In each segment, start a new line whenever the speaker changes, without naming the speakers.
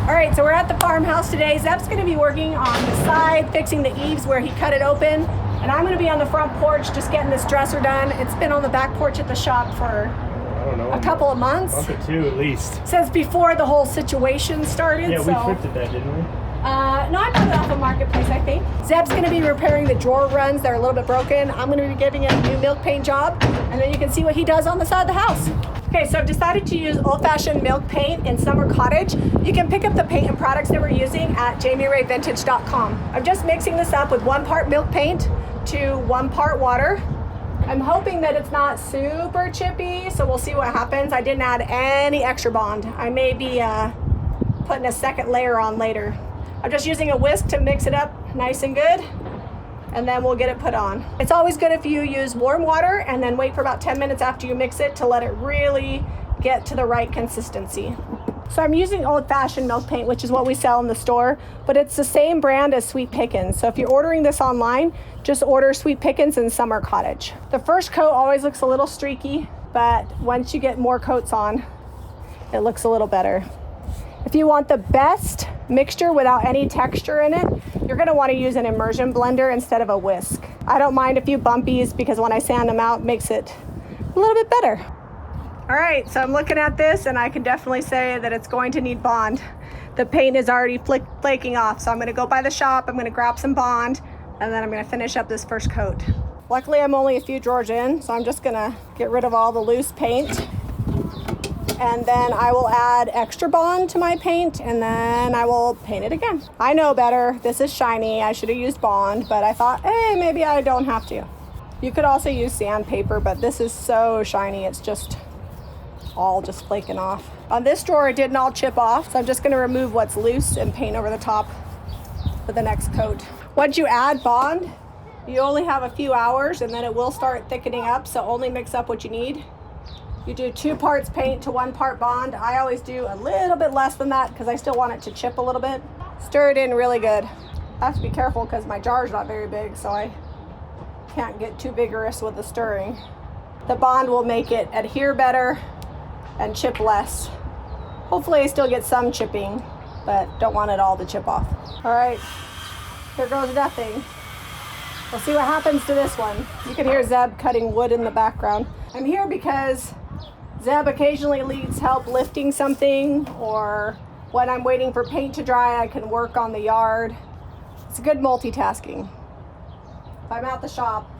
All right, so we're at the farmhouse today. Zeb's gonna be working on the side, fixing the eaves where he cut it open. And I'm gonna be on the front porch just getting this dresser done. It's been on the back porch at the shop for, I don't know, a couple of months.
A month or two at least.
Since before the whole situation started.
Yeah, we thrifted that, didn't we?
No, I bought it off of Marketplace, I think. Zeb's gonna be repairing the drawer runs. They're a little bit broken. I'm gonna be giving him a new milk paint job, and then you can see what he does on the side of the house. Okay, so I've decided to use old-fashioned milk paint in Summer Cottage. You can pick up the paint and products that we're using at jamirayvintage.com. I'm just mixing this up with 1 part milk paint to 1 part water. I'm hoping that it's not super chippy, so we'll see what happens. I didn't add any extra bond. I may be putting a second layer on later. I'm just using a whisk to mix it up nice and good, and then we'll get it put on. It's always good if you use warm water and then wait for about 10 minutes after you mix it to let it really get to the right consistency. So I'm using old-fashioned milk paint, which is what we sell in the store, but it's the same brand as Sweet Pickins. So if you're ordering this online, just order Sweet Pickins in Summer Cottage. The first coat always looks a little streaky, but once you get more coats on, it looks a little better. If you want the best mixture without any texture in it, you're gonna wanna use an immersion blender instead of a whisk. I don't mind a few bumpies because when I sand them out, it makes it a little bit better. All right, so I'm looking at this and I can definitely say that it's going to need bond. The paint is already flaking off, so I'm gonna go by the shop, I'm gonna grab some bond, and then I'm gonna finish up this first coat. Luckily, I'm only a few drawers in, so I'm just gonna get rid of all the loose paint. And then I will add extra bond to my paint, and then I will paint it again. I know better. This is shiny. I should have used bond, but I thought, hey, maybe I don't have to. You could also use sandpaper, but this is so shiny. It's just all just flaking off. On this drawer, it didn't all chip off, so I'm just gonna remove what's loose and paint over the top for the next coat. Once you add bond, you only have a few hours, and then it will start thickening up, so only mix up what you need. You do 2 parts paint to 1 part bond. I always do a little bit less than that because I still want it to chip a little bit. Stir it in really good. I have to be careful because my jar is not very big, so I can't get too vigorous with the stirring. The bond will make it adhere better and chip less. Hopefully I still get some chipping, but don't want it all to chip off. All right, here goes nothing. We'll see what happens to this one. You can hear Zeb cutting wood in the background. I'm here because Zeb occasionally needs help lifting something, or when I'm waiting for paint to dry, I can work on the yard. It's good multitasking. If I'm at the shop,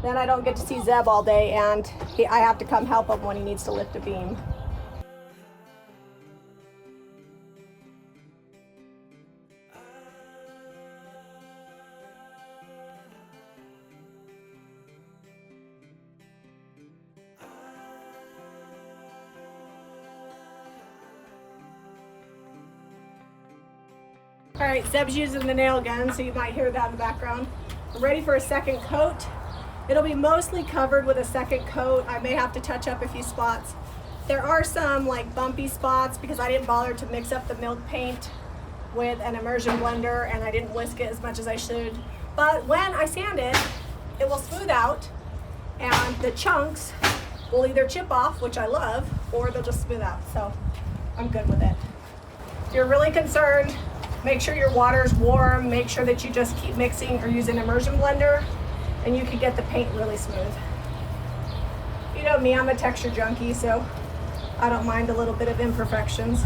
then I don't get to see Zeb all day, and I have to come help him when he needs to lift a beam. All right, Zeb's using the nail gun, so you might hear that in the background. I'm ready for a second coat. It'll be mostly covered with a second coat. I may have to touch up a few spots. There are some like bumpy spots because I didn't bother to mix up the milk paint with an immersion blender, and I didn't whisk it as much as I should. But when I sand it, it will smooth out, and the chunks will either chip off, which I love, or they'll just smooth out. So I'm good with it. If you're really concerned, make sure your water is warm. Make sure that you just keep mixing or use an immersion blender, and you can get the paint really smooth. You know me, I'm a texture junkie, so I don't mind a little bit of imperfections.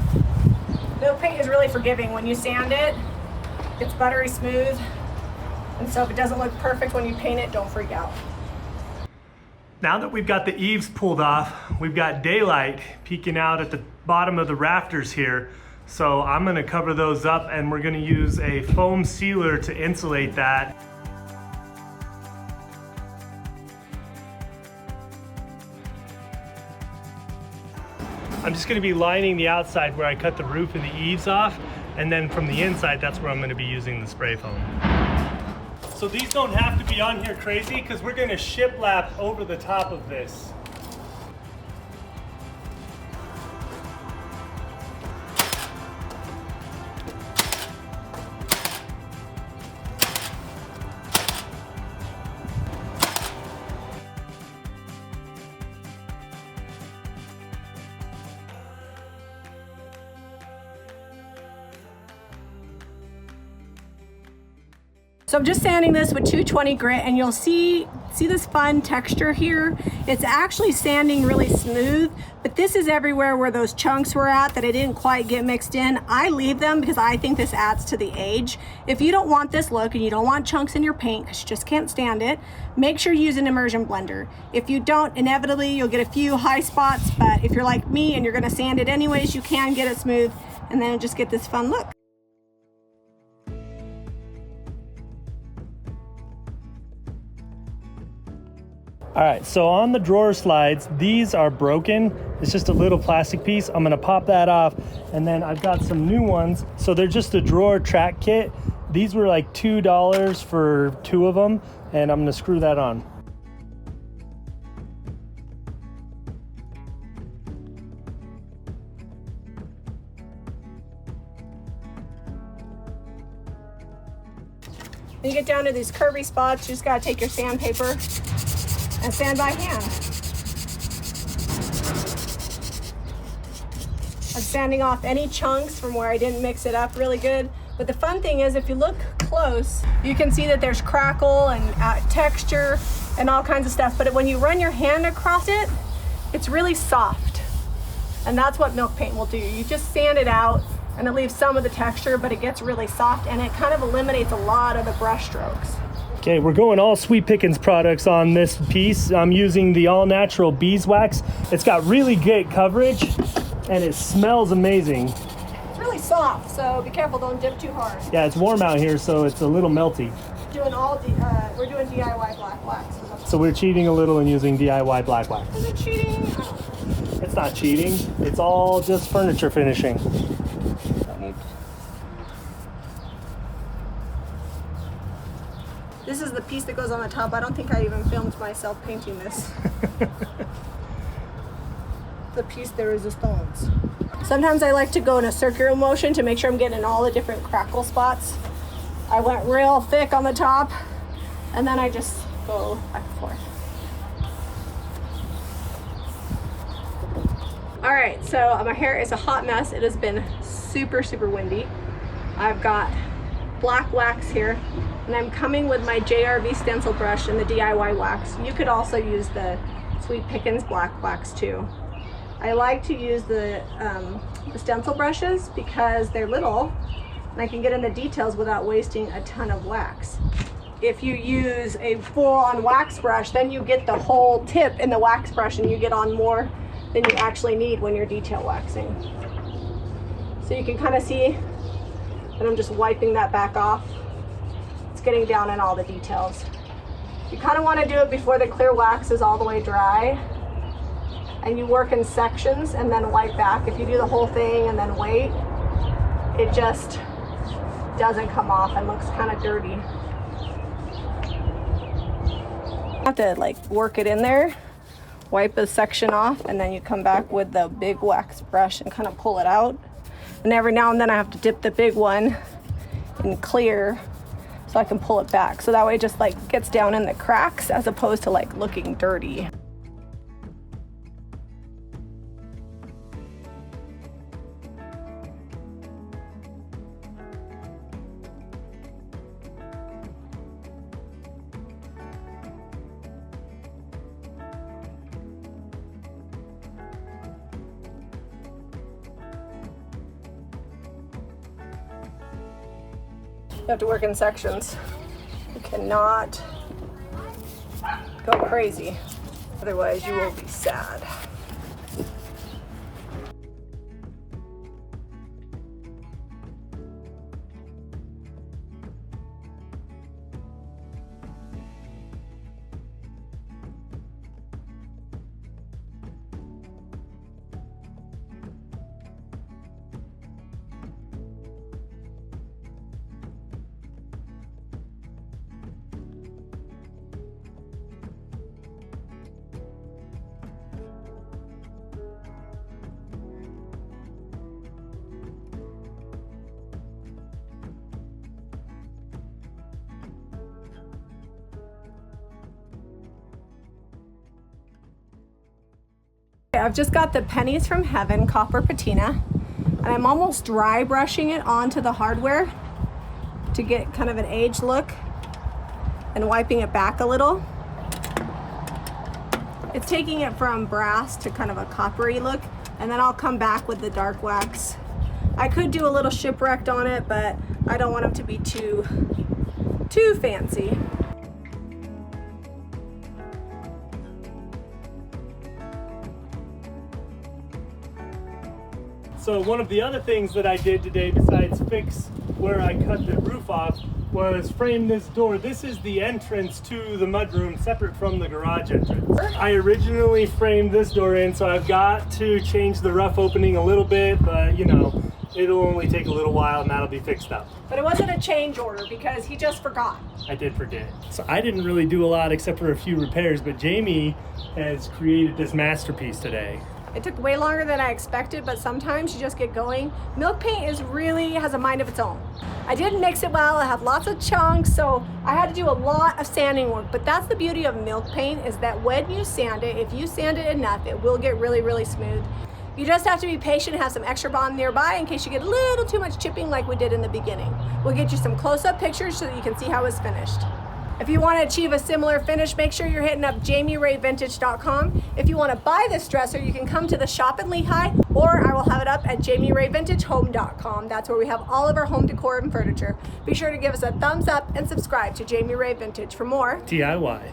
Milk paint is really forgiving. When you sand it, it's buttery smooth, and so if it doesn't look perfect when you paint it, don't freak out.
Now that we've got the eaves pulled off, we've got daylight peeking out at the bottom of the rafters here. So I'm gonna cover those up, and we're gonna use a foam sealer to insulate that. I'm just gonna be lining the outside where I cut the roof and the eaves off, and then from the inside, that's where I'm gonna be using the spray foam. So these don't have to be on here crazy because we're gonna shiplap over the top of this.
So I'm just sanding this with 220 grit, and you'll see this fun texture here. It's actually sanding really smooth, but this is everywhere where those chunks were at that I didn't quite get mixed in. I leave them because I think this adds to the age. If you don't want this look and you don't want chunks in your paint because you just can't stand it, make sure you use an immersion blender. If you don't, inevitably you'll get a few high spots, but if you're like me and you're gonna sand it anyways, you can get it smooth and then just get this fun look.
All right, so on the drawer slides, these are broken. It's just a little plastic piece. I'm gonna pop that off, and then I've got some new ones. So they're just a drawer track kit. These were like $2 for 2 of them, and I'm gonna screw that on.
When you get down to these curvy spots, you just gotta take your sandpaper and sand by hand. I'm sanding off any chunks from where I didn't mix it up really good. But the fun thing is, if you look close, you can see that there's crackle and texture and all kinds of stuff. But when you run your hand across it, it's really soft. And that's what milk paint will do. You just sand it out and it leaves some of the texture, but it gets really soft and it kind of eliminates a lot of the brush strokes.
Okay, we're going all Sweet Pickins products on this piece. I'm using the all-natural beeswax. It's got really great coverage and it smells amazing.
It's really soft, so be careful, don't dip too hard.
Yeah, it's warm out here, so it's a little melty.
We're doing DIY black wax.
So we're cheating a little and using DIY black wax.
Is it cheating?
It's not cheating. It's all just furniture finishing.
This is the piece that goes on the top. I don't think I even filmed myself painting this. The piece de resistance. Sometimes I like to go in a circular motion to make sure I'm getting all the different crackle spots. I went real thick on the top and then I just go back and forth. All right, so my hair is a hot mess. It has been super, super windy. I've got black wax here, and I'm coming with my JRV stencil brush and the DIY wax. You could also use the Sweet Pickins black wax too. I like to use the stencil brushes because they're little and I can get in the details without wasting a ton of wax. If you use a full-on wax brush, then you get the whole tip in the wax brush and you get on more than you actually need when you're detail waxing. So you can kind of see that I'm just wiping that back off. It's getting down in all the details. You kind of want to do it before the clear wax is all the way dry, and you work in sections and then wipe back. If you do the whole thing and then wait, it just doesn't come off and looks kind of dirty. You have to like work it in there, wipe a section off, and then you come back with the big wax brush and kind of pull it out. And every now and then I have to dip the big one in clear so I can pull it back. So that way it just like gets down in the cracks as opposed to like looking dirty. You have to work in sections. You cannot go crazy, otherwise you will be sad. I've just got the Pennies from Heaven copper patina, and I'm almost dry brushing it onto the hardware to get kind of an aged look. and wiping it back a little. It's taking it from brass to kind of a coppery look, and then I'll come back with the dark wax. I could do a little shipwrecked on it, but I don't want them to be too fancy.
So one of the other things that I did today, besides fix where I cut the roof off, was frame this door. This is the entrance to the mudroom, separate from the garage entrance. I originally framed this door in, so I've got to change the rough opening a little bit, but you know, it'll only take a little while and that'll be fixed up.
But it wasn't a change order because he just forgot.
I did forget. So I didn't really do a lot except for a few repairs, but Jami has created this masterpiece today.
It took way longer than I expected, but sometimes you just get going. Milk paint has a mind of its own. I didn't mix it well, I have lots of chunks, so I had to do a lot of sanding work, but that's the beauty of milk paint, is that when you sand it, if you sand it enough, it will get really, really smooth. You just have to be patient and have some extra bond nearby in case you get a little too much chipping like we did in the beginning. We'll get you some close-up pictures so that you can see how it's finished. If you want to achieve a similar finish, make sure you're hitting up JamiRayVintage.com. If you want to buy this dresser, you can come to the shop in Lehi, or I will have it up at JamiRayVintageHome.com. That's where we have all of our home decor and furniture. Be sure to give us a thumbs up and subscribe to Jami Ray Vintage for more
DIY.